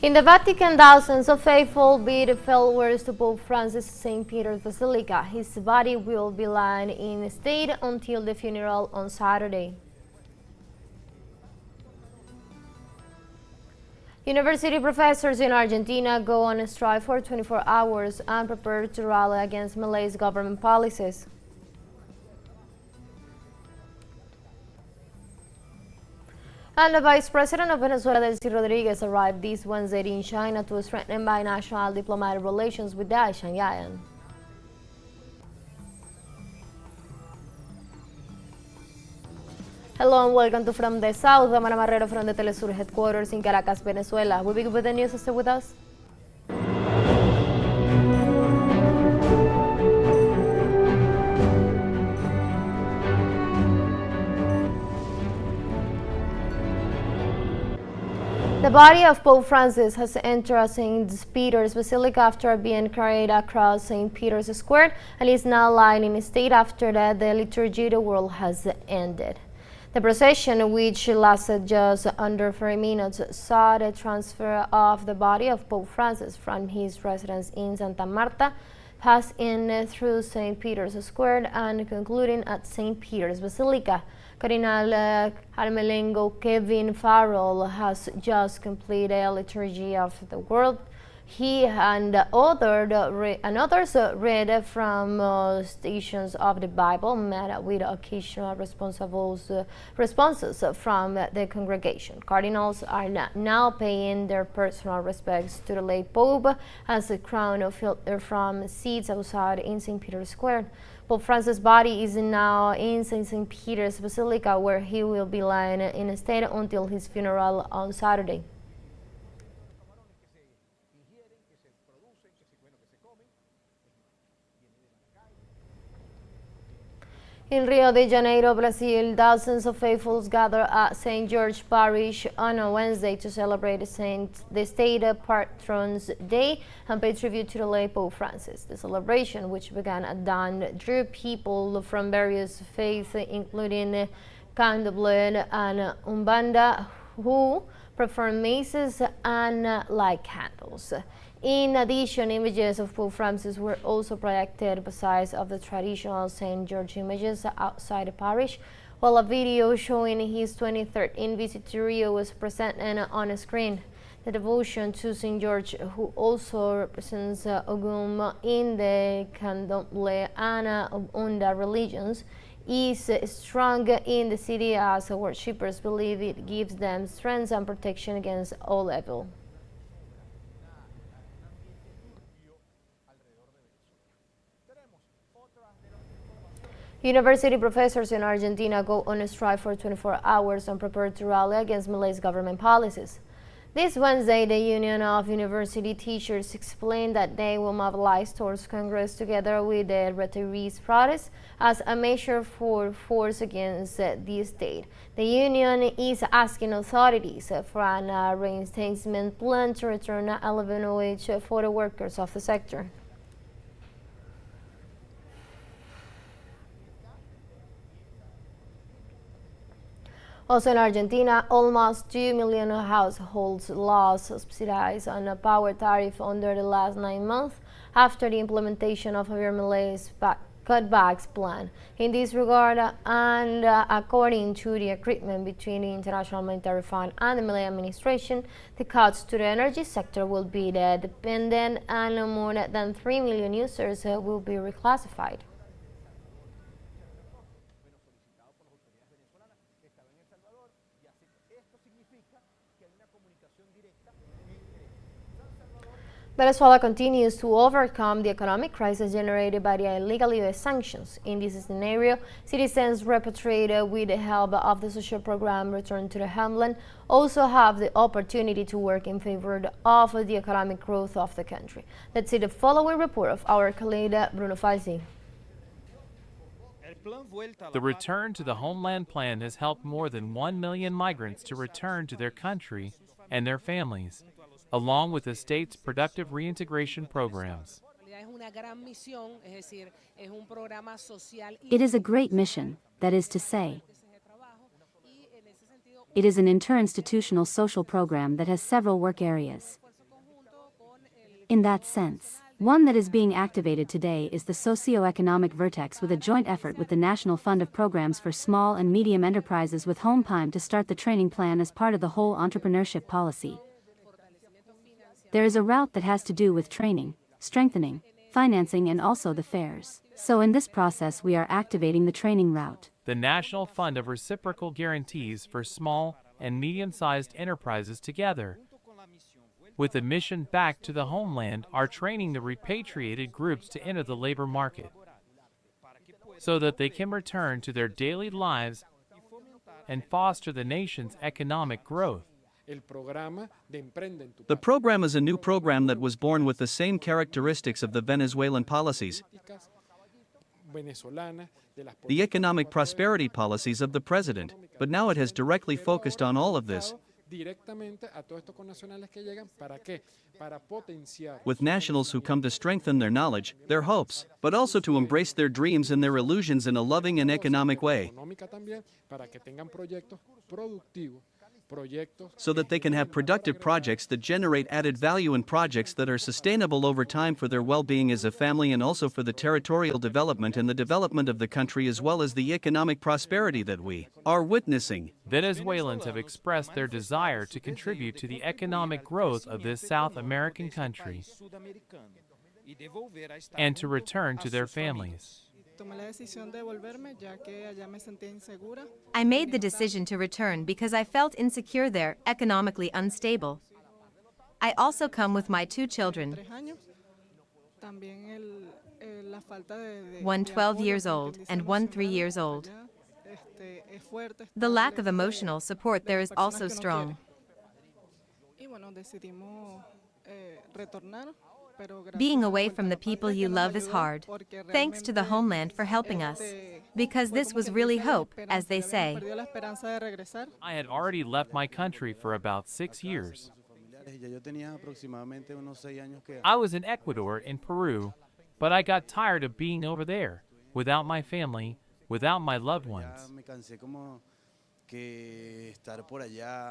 In the Vatican, thousands of faithful bid farewell to Pope Francis' St. Peter's Basilica. His body will be lying in state until the funeral on Saturday. University professors in Argentina go on a strike for 24 hours and prepare to rally against Milei's government policies. And the Vice President of Venezuela, Delcy Rodriguez, arrived this Wednesday in China to strengthen binational diplomatic relations with the Asian giant. Hello and welcome to From the South. I'm Ana Marrero from the teleSUR headquarters in Caracas, Venezuela. We begin with the news. Stay with us. The body of Pope Francis has entered St. Peter's Basilica after being carried across St. Peter's Square and is now lying in state after that the liturgy of the world has ended. The procession, which lasted just under 3 minutes, saw the transfer of the body of Pope Francis from his residence in Santa Marta, pass in through St. Peter's Square and concluding at St. Peter's Basilica. Cardinal Carmelengo Kevin Farrell has just completed a liturgy of the world. He and others read from stations of the Bible, met with occasional responses from the congregation. Cardinals are now paying their personal respects to the late Pope as the crown filtered from seats outside in St. Peter's Square. Pope Francis' body is now in St. Peter's Basilica, where he will be lying in state until his funeral on Saturday. In Rio de Janeiro, Brazil, thousands of faithfuls gather at St. George Parish on a Wednesday to celebrate the state patron's day and pay tribute to the late Pope Francis. The celebration, which began at dawn, drew people from various faiths, including Candomblé and Umbanda, who perform masses and light candles. In addition, images of Pope Francis were also projected besides of the traditional St. George images outside the parish, while a video showing his 2013 visit to Rio was presented on a screen. The devotion to St. George, who also represents Ogum in the Candomblé and Umbanda religions, is strong in the city as worshippers believe it gives them strength and protection against all evil. University professors in Argentina go on a strike for 24 hours and prepare to rally against Milei's government policies. This Wednesday, the Union of University Teachers explained that they will mobilize towards Congress together with the retirees' protests as a measure for force against the state. The union is asking authorities for an reinstatement plan to return a living wage for the workers of the sector. Also in Argentina, almost 2 million households lost subsidies on a power tariff under the last 9 months after the implementation of Javier Milei's cutbacks plan. In this regard, and according to the agreement between the International Monetary Fund and the Milei administration, the cuts to the energy sector will be dependent and more than 3 million users will be reclassified. Venezuela continues to overcome the economic crisis generated by the illegal U.S. sanctions. In this scenario, citizens repatriated with the help of the social program Return to the Homeland also have the opportunity to work in favor of the economic growth of the country. Let's see the following report of our colleague Bruno Falsi. The Return to the Homeland plan has helped more than 1 million migrants to return to their country and their families, along with the state's productive reintegration programs. It is a great mission, that is to say. It is an interinstitutional social program that has several work areas. In that sense, one that is being activated today is the socio-economic vertex with a joint effort with the National Fund of Programs for Small and Medium Enterprises with HomePime to start the training plan as part of the whole entrepreneurship policy. There is a route that has to do with training, strengthening, financing and also the fairs. So in this process we are activating the training route. The National Fund of Reciprocal Guarantees for Small and Medium-Sized Enterprises together with a mission back to the homeland are training the repatriated groups to enter the labor market so that they can return to their daily lives and foster the nation's economic growth. The program is a new program that was born with the same characteristics of the Venezuelan policies, the economic prosperity policies of the president, but now it has directly focused on all of this, with nationals who come to strengthen their knowledge, their hopes, but also to embrace their dreams and their illusions in a loving and economic way, so that they can have productive projects that generate added value and projects that are sustainable over time for their well-being as a family and also for the territorial development and the development of the country as well as the economic prosperity that we are witnessing. Venezuelans have expressed their desire to contribute to the economic growth of this South American country and to return to their families. I made the decision to return because I felt insecure there, economically unstable. I also come with my 2 children, one 12 years old and one 3 years old. The lack of emotional support there is also strong. Being away from the people you love is hard. Thanks to the homeland for helping us, because this was really hope, as they say. I had already left my country for about 6 years. I was in Ecuador, in Peru, but I got tired of being over there, without my family, without my loved ones.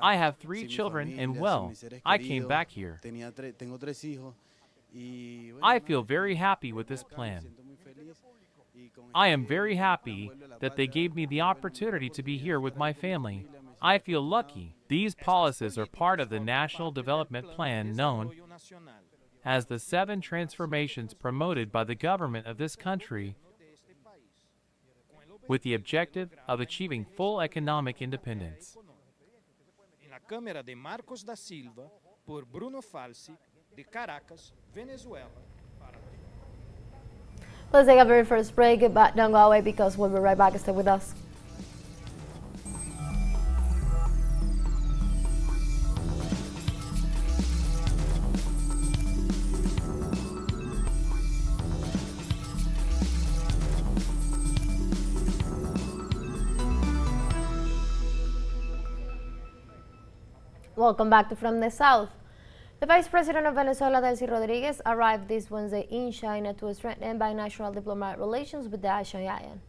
I have 3 children and well, I came back here. I feel very happy with this plan. I am very happy that they gave me the opportunity to be here with my family. I feel lucky. These policies are part of the National Development Plan known as the 7 transformations promoted by the government of this country with the objective of achieving full economic independence. Let's take a very first break, but don't go away because we'll be right back. Stay with us. Welcome back to From the South. The Vice President of Venezuela, Delcy Rodriguez, arrived this Wednesday in China to strengthen bilateral diplomatic relations with the Asian giant.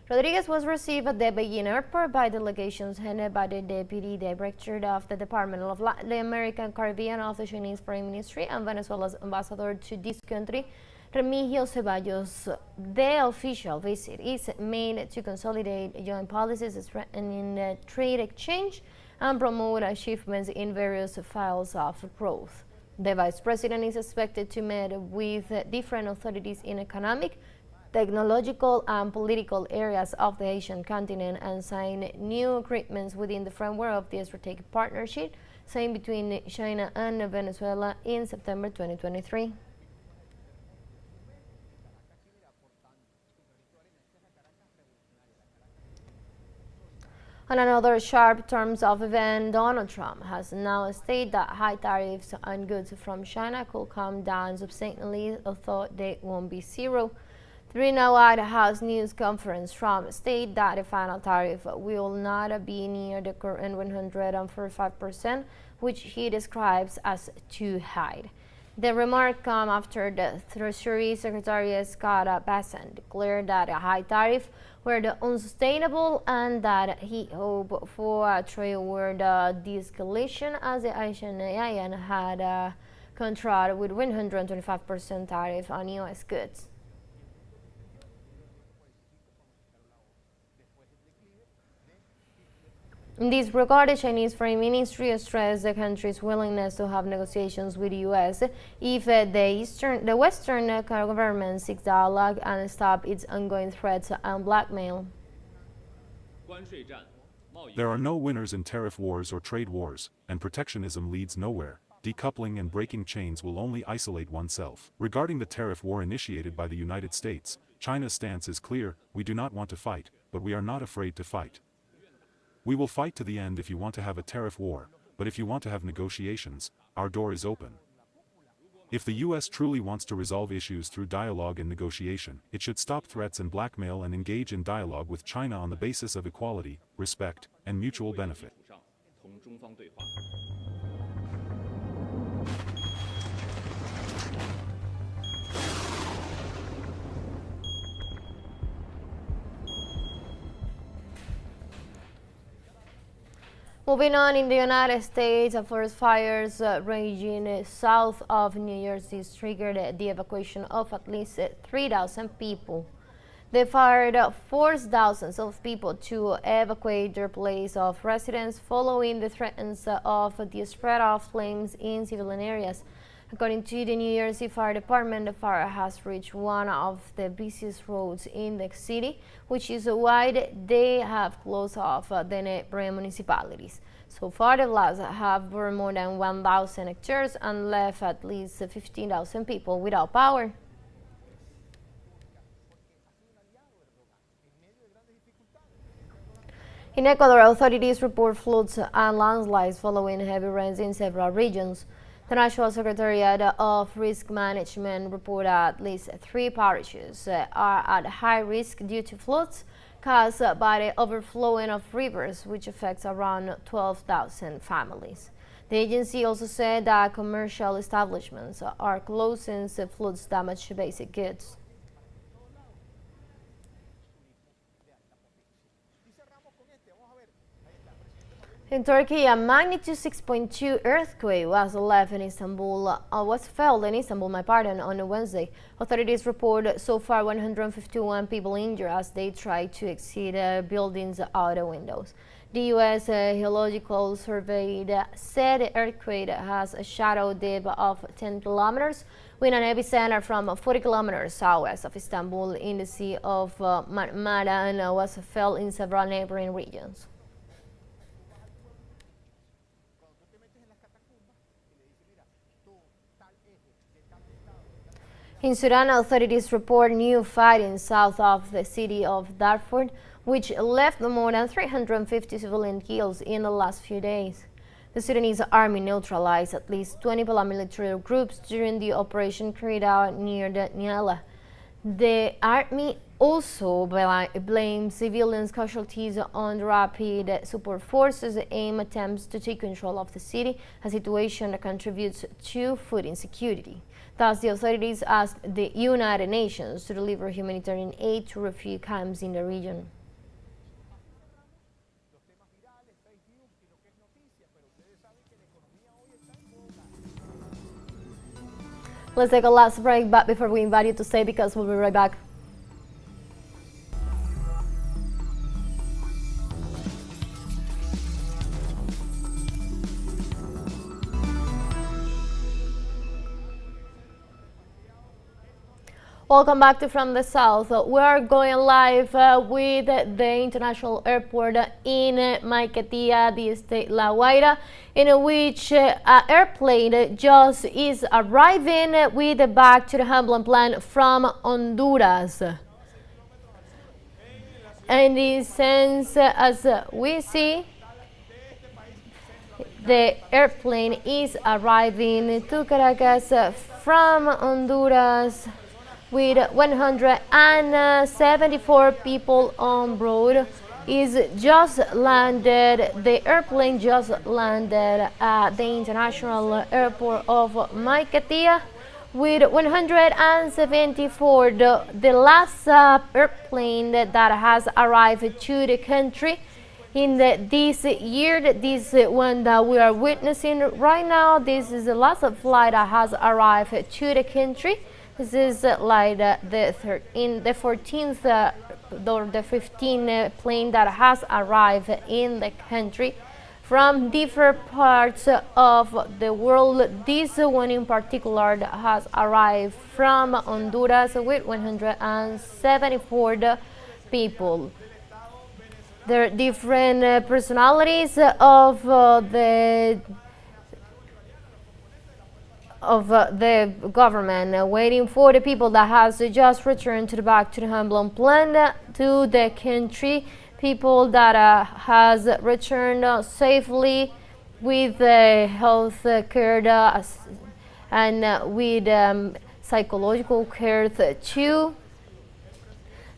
Rodriguez was received at the Beijing airport by delegations headed by the Deputy Director of the Department of Latin America and Caribbean of the Chinese Foreign Ministry and Venezuela's ambassador to this country, Remigio Ceballos. The official visit is made to consolidate joint policies, strengthening trade exchange, and promote achievements in various files of growth. The Vice President is expected to meet with different authorities in economic, technological, and political areas of the Asian continent and sign new agreements within the framework of the strategic partnership signed between China and Venezuela in September 2023. On another sharp terms of event, Donald Trump has now stated that high tariffs on goods from China could come down substantially, although they won't be zero. During a White House news conference, Trump stated that the final tariff will not be near the current 145%, which he describes as too high. The remark comes after the Treasury Secretary Scott Bessent declared that a high tariff were unsustainable and that he hoped for a trade war de-escalation as the Asian giant had contract with 125% tariff on U.S. goods. In this regard, the Chinese Foreign Ministry stressed the country's willingness to have negotiations with the U.S. if the Western government seeks dialogue and stop its ongoing threats and blackmail. There are no winners in tariff wars or trade wars, and protectionism leads nowhere. Decoupling and breaking chains will only isolate oneself. Regarding the tariff war initiated by the United States, China's stance is clear: we do not want to fight, but we are not afraid to fight. We will fight to the end if you want to have a tariff war, but if you want to have negotiations, our door is open. If the U.S. truly wants to resolve issues through dialogue and negotiation, it should stop threats and blackmail and engage in dialogue with China on the basis of equality, respect, and mutual benefit. Moving on, in the United States, forest fires raging south of New Jersey triggered the evacuation of at least 3,000 people. The fire forced thousands of people to evacuate their place of residence following the threats of the spread of flames in civilian areas. According to the New Jersey Fire Department, the fire has reached one of the busiest roads in the city, which is why they have closed off the neighboring municipalities. So far, the blasts have burned more than 1,000 hectares and left at least 15,000 people without power. In Ecuador, authorities report floods and landslides following heavy rains in several regions. The National Secretariat of Risk Management reported at least 3 parishes are at high risk due to floods caused by the overflowing of rivers, which affects around 12,000 families. The agency also said that commercial establishments are closed since the floods damage basic goods. In Turkey, a magnitude 6.2 earthquake was felt in Istanbul, on Wednesday. Authorities report so far 151 people injured as they tried to exit buildings out of windows. The U.S. Geological Survey said the earthquake has a shadow depth of 10 kilometers, with an epicenter from 40 kilometers southwest of Istanbul in the Sea of Marmara, and was felt in several neighboring regions. In Sudan, authorities report new fighting south of the city of Darfur, which left more than 350 civilian kills in the last few days. The Sudanese army neutralized at least 20 paramilitary groups during the operation carried out near the Niala. The army also blamed civilian casualties on the rapid support forces' aim attempts to take control of the city, a situation that contributes to food insecurity. Thus, the authorities asked the United Nations to deliver humanitarian aid to refugee camps in the region. Let's take a last break, but before we invite you to stay, because we'll be right back. Welcome back to From the South. We are going live with the international airport in Maiquetía, the state La Guaira, in which an airplane just is arriving with back to the Hamblin plant from Honduras. In this sense, as we see, the airplane is arriving to Caracas from Honduras, with 174 people on board. Is just landed. The airplane just landed at the international airport of Maiquetía with 174. The last airplane that has arrived to the country This year, this one that we are witnessing right now, this is the last flight that has arrived to the country. This is like the 14th or the 15th plane that has arrived in the country from different parts of the world. This one in particular has arrived from Honduras with 174 people. There are different personalities of the government waiting for the people that has just returned back to the homeland plan to the country. People that has returned safely with health care and with psychological care too.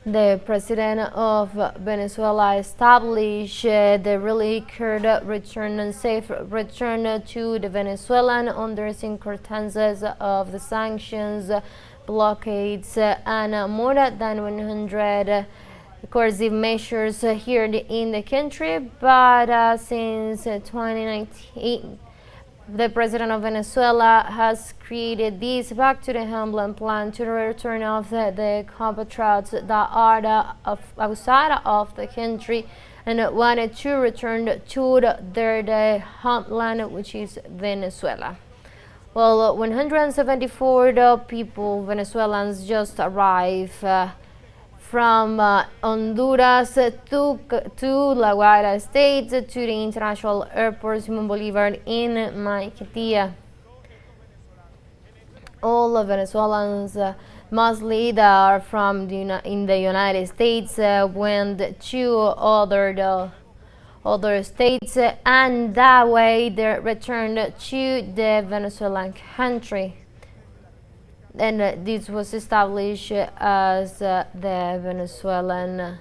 The president of Venezuela established the relief return and safe return to the Venezuelan under circumstances of the sanctions, blockades, and more than 100 coercive measures here in the country. But since 2019, the president of Venezuela has created this back to the homeland plan to the return of the compatriots that are outside of the country and wanted to return to their homeland, which is Venezuela. Well, 174 people, Venezuelans, just arrived from Honduras to La Guaira State to the international airport Simón Bolívar in Maiquetía. All of Venezuelans, mostly that are from in the United States, went to other states, and that way they returned to the Venezuelan country. And this was established as the Venezuelan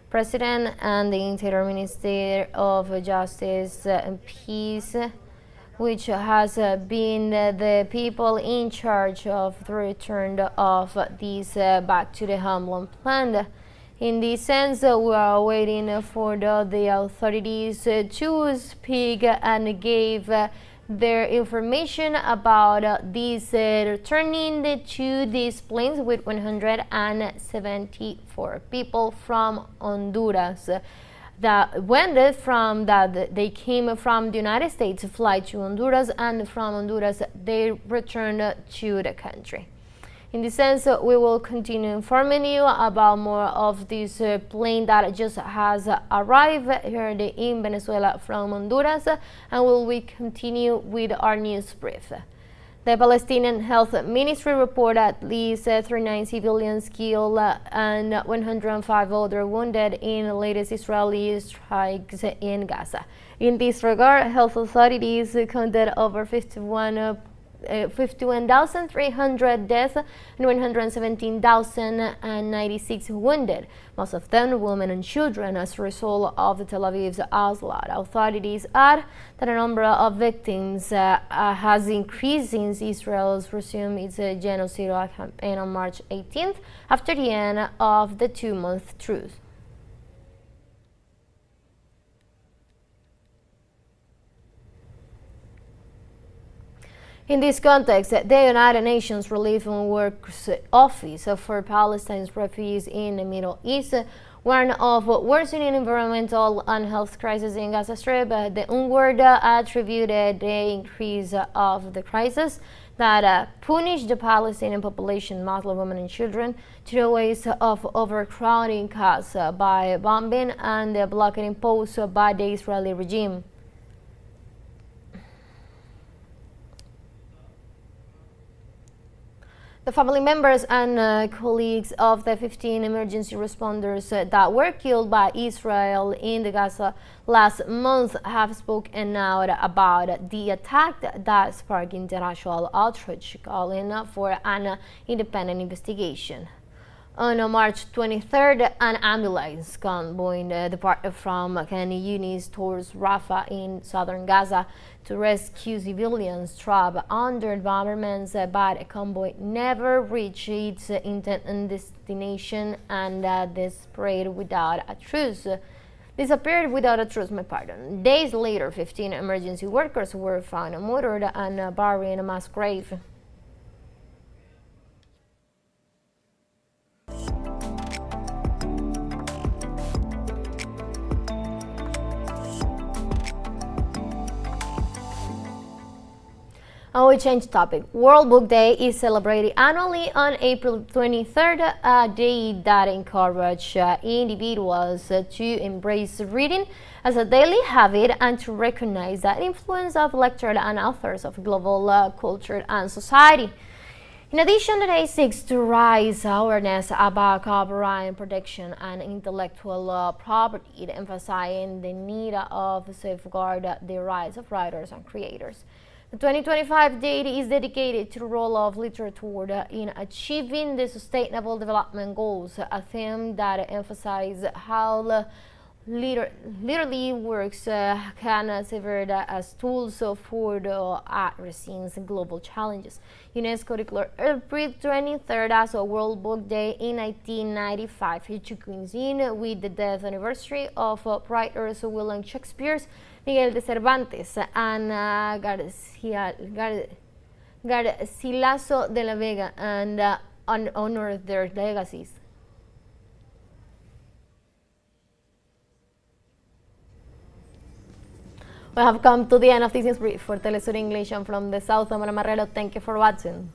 president and the Interior Minister of Justice and Peace, which has been the people in charge of the return of these back to the homeland plan. In this sense, we are waiting for the authorities to speak and give their information about these returning to these planes with 174 people from Honduras that went from that they came from the United States, fly to Honduras, and from Honduras they returned to the country. In this sense, we will continue informing you about more of this plane that just has arrived here in Venezuela from Honduras, and we continue with our news brief. The Palestinian Health Ministry reported at least 39 civilians killed and 105 others wounded in the latest Israeli strikes in Gaza. In this regard, health authorities counted over 51,300 deaths and 117,096 wounded, most of them women and children, as a result of the Tel Aviv's onslaught. Authorities add that the number of victims has increased since Israel resumed its genocidal campaign on March 18th after the end of the two-month truce. In this context, the United Nations Relief and Works Office for Palestine's refugees in the Middle East warned of worsening environmental and health crisis in Gaza Strip. The UNWRD attributed the increase of the crisis that punished the Palestinian population, Muslim women and children, to the waste of overcrowding caused by bombing and the blockade imposed by the Israeli regime. The family members and colleagues of the 15 emergency responders that were killed by Israel in the Gaza last month have spoken out about the attack that sparked international outrage, calling for an independent investigation. On March 23rd, an ambulance convoy departed from Khan Yunis towards Rafah in southern Gaza to rescue civilians trapped under bombardments, but a convoy never reached its intended destination and this spread without a truce. disappeared without a truce pardon. Days later, 15 emergency workers were found murdered and buried in a mass grave. And we change topic. World Book Day is celebrated annually on April 23rd, a day that encourages individuals to embrace reading as a daily habit and to recognize the influence of lecturers and authors of global culture and society. In addition, the day seeks to raise awareness about copyright protection and intellectual property, emphasizing the need of safeguard the rights of writers and creators. The 2025 date is dedicated to the role of literature in achieving the Sustainable Development Goals, a theme that emphasizes how literary works can serve as tools for addressing global challenges. UNESCO declared April 23rd as a World Book Day in 1995 to coincide with the death anniversary of writers William Shakespeare, Miguel de Cervantes, and Garcilaso de la Vega, and honor their legacies. We have come to the end of this news brief for teleSUR English, and from the south, I'm Ana Marrero. Thank you for watching.